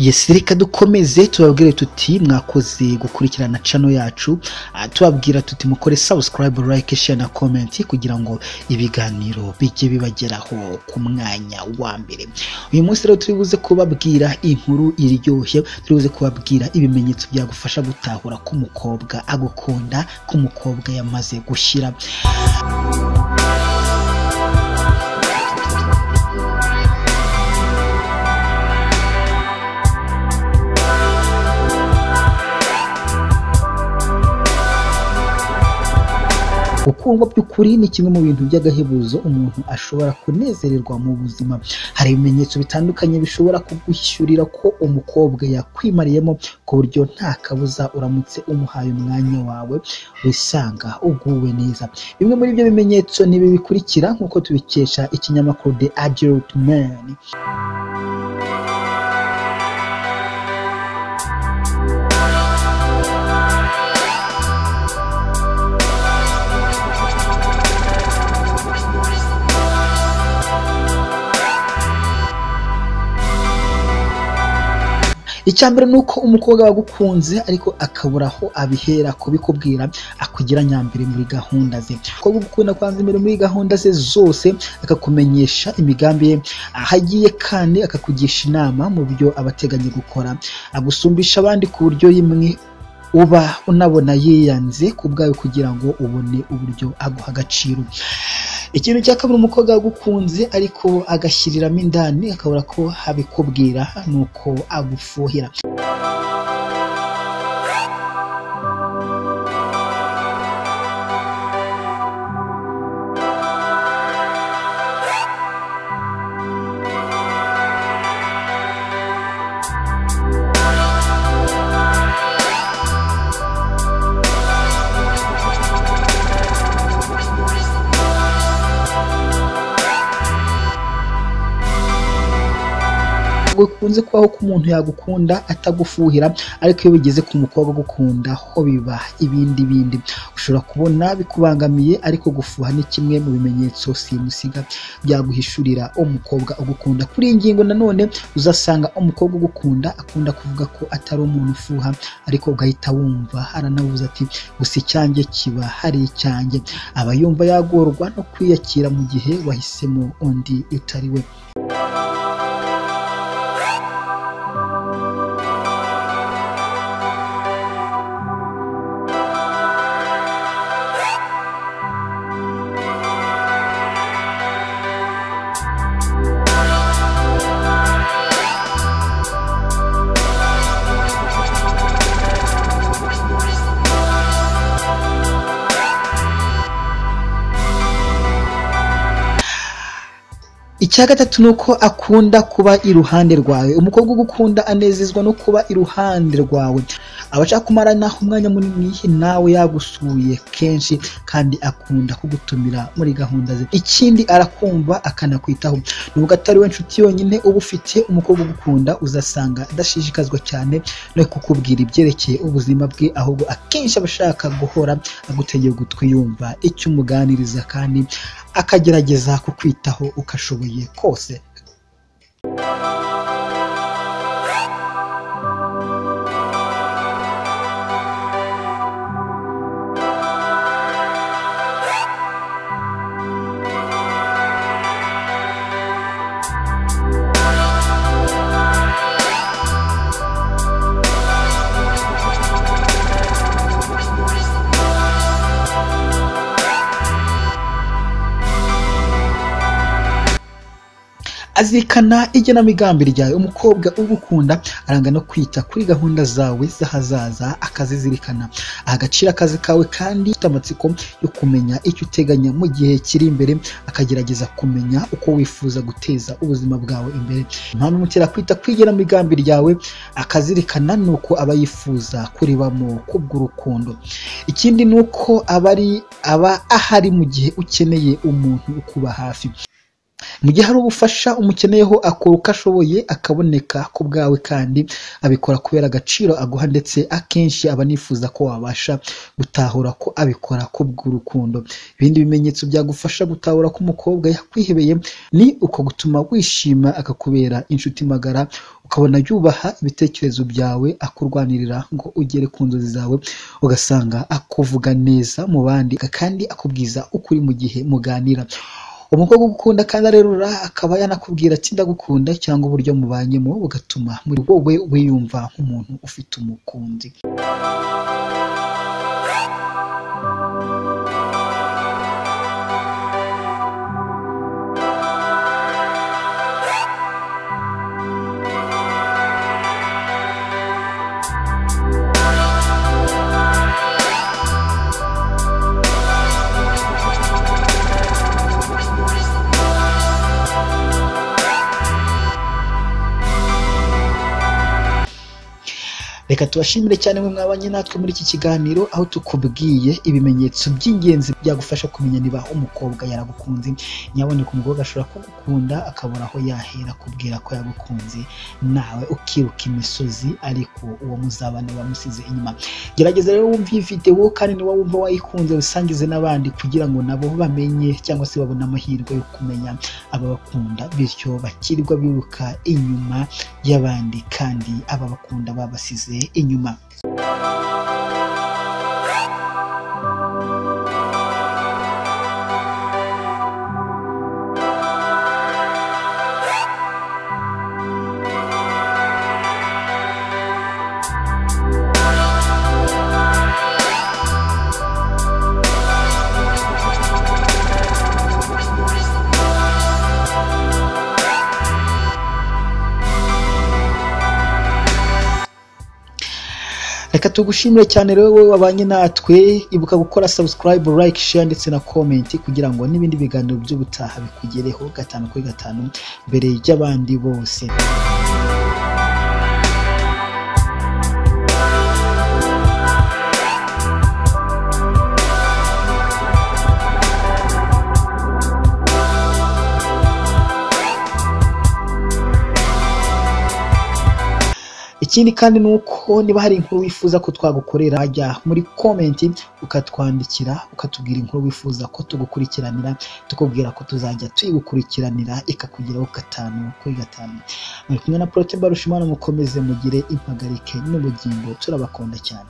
Yes, reka dukomeze tubabwire tuti mwakoze gukurikirana channel yacu, tubabwira tuti mukore subscribe, like, share na comment kugira ngo ibiganiro bijye bibageraho ku mwanya wa mbere. Uyu munsi rero turibuze kubabwira inkuru iryoshye, turibuze kubabwira ibimenyetso byagufasha gutahura ko umukobwa agukunda, ko umukobwa yamaze gushyira. Gukundwa by'ukuri ni kimwe mu bintu by'agahebuzo umuntu ashobora kunezererwa mu buzima. Hari ibimenyetso bitandukanye bishobora kuguhishyurira ko umukobwa yakwimariyemo ku buryo nta kabuza uramutse umuhaye umwanya wawe wisanga uguwe neza. Bimwe muri ibyo bimenyetso ni ibi bikurikira nk'uko tubikesha ikinyamakuru The Adult Man. Icyambere nuko umukobwa wagukunze ariko akabura aho abihera kubikubwira, akugira nyambere muri gahunda ze. Ko gukunda kwanza imbere muri gahunda ze zose, akakumenyesha imigambi ye ahagiye kandi akakugisha inama mu byo abateganya gukora, agusumbisha abandi ku buryo rimwe uba unabona yiyanze ku bwawe kugira ngo ubone uburyo aguha agaciro. Ikintu cya kabiri, umukobwa agukunze ariko agashyiriramo indani akabura ko habikubwira nuko agufuhira. Gukunze kwaho ko umuntu yagukunda atagufuhira, ariko iyo bigeze ku mukobwa gukunda ho biba ibindi. Ushobora kubona bikubangamiye, ariko gufuha ni kimwe mu bimenyetso simusiga byaguhishurira umukobwa ugukunda. Kuri iyi ngingo nanone uzasanga umukobwa ugukunda akunda kuvuga ko atari umuntu ufuha, ariko ugahita wumva aranavuze ati gusa icyanjye kiba hari icyanjye. Aba yumva yagorwa no kwiyakira mu gihe wahisemo undi utari we. Icya gatatu nuko akunda kuba iruhande rwawe. Umukobwa ugukunda anezezwa no kuba iruhande rwawe, abashaka kumarana umwanya munini nawe yagusuye kenshi, kandi akunda kugutumira muri gahunda ze. Ikindi, arakumva akanakwitaho. Nubwo atari we nshuti yonyine uba ufite, umukobwa ugukunda uzasanga adashishikazwa cyane no kukubwira ibyerekeye ubuzima bwe, ahubwo akenshi aba ashaka guhora agutegeye ugutwi yumva icyo umuganiriza, kandi akagerageza kukwitaho uko ashoboye kose. Azirikana igenamigambi ryawe. Umukobwa ugukunda aranga no kwita kuri gahunda zawe z'ahazaza, akazizirikana, aha agaciro akazi kawe, kandi afite amatsiko yo kumenya icyo uteganya mu gihe kiri imbere, akagerageza kumenya uko wifuza guteza ubuzima bwawe imbere. Impamvu umutera kwita ku igenamigambi ryawe akazirikana nuko aba yifuza kuribamo kubw'urukundo. Ikindi nuko aba ahari mu gihe ukeneye umuntu ukuba hafi. mu gihe hari ubufasha umukeneyeho akora uko ashoboye akaboneka ku bwawe kandi abikora kubera agaciro aguha ndetse akenshi aba nifuza ko wabasha gutahura ko abikora kubw'urukundo. Ibindi bimenyetso byagufasha gutahura ko umukobwa yakwihebeye ni uko gutuma wishima akakubera inshuti magara, ukabona yubaha ibitekerezo byawe akurwanirira ngo ugere ku nzozi zawe, ugasanga akuvuga neza mu bandi kandi akubwiza ukuri mu gihe muganira. Umukobwa ugukunda kandi arerura akaba yanakubwira ati ndagukunda cyangwa uburyo mubanyemo bugatuma muri wowe wiyumva nk'umuntu ufite umukunzi. Reka tubashimire cyane mwe mwabanye natwe muri iki kiganiro aho tukubwiye ibimenyetso by'ingenzi byagufasha kumenya niba umukobwa yaragukunze. Nyaboneka umukobwa ashobora kugukunda akabura aho yahera kubwira ko yagukunze, nawe ukiruka imisozi ariko uwo muzabane wamusize inyuma. Gerageza rero wumve iyi video kandi niba wumva wayikunze usangize n'abandi kugira ngo nabo bamenye cyangwa se babone amahirwe yo kumenya ababakunda, bityo bakirirwa biruka inyuma y'abandi kandi ababakunda babasize inyuma. Reka tugushimire cyane rero wowe wabanye natwe, ibuka gukora subscribe, like, share ndetse na comment kugira ngo n'ibindi biganiro by'ubutaha bikugereho 5 kuri 5 mbere y'abandi bose. Ikindi kandi nuko niba hari inkuru wifuza ko twagukorera, wajya muri comment ukatwandikira ukatubwira inkuru wifuza ko tugukurikiranira, tukubwira ko tuzajya tuyigukurikiranira ikakugeraho 5 kuri 5. Muri kumwe na Prote Mbarushimana, mukomeze mugire impagarike n'ubugingo, turabakunda cyane.